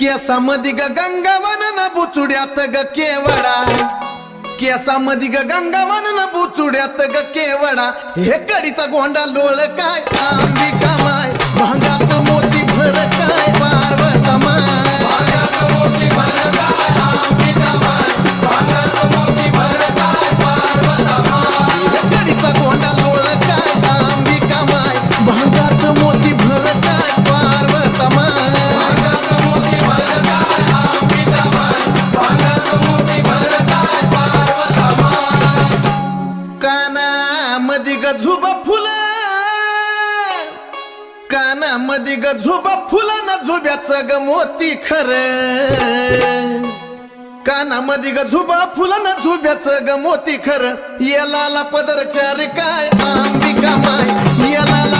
केसामधी ग गंगावन न बुचुड्यात ग केवडा, केसामधी ग गंगावन न बुचुड्यात ग केवडा, हे कडीचा गोंडा लोळ काय अंबिका माय, भांगात मोती भर काय पार्वता माय, भांगात मोती भर काय अंबिका माय, भांगात मोती भर काय पार्वता माय, हे कडीचा गोंडा लोळ काय अंबिका माय, भांगात मोती भर काय पार्वता माय, भांगात मोती भर काय अंबिका माय, भांगात मोती भर काय पार्वता माय, कानामधी ग झुबा फुलं, कानामधी ग झुबा फुलं न झुब्याचं ग मोती खरं, कानामधी ग झुबा फुलं न झुब्याचं ग मोती खरं, या लाला पदरच्या रे काय अंबिका माय, या लाला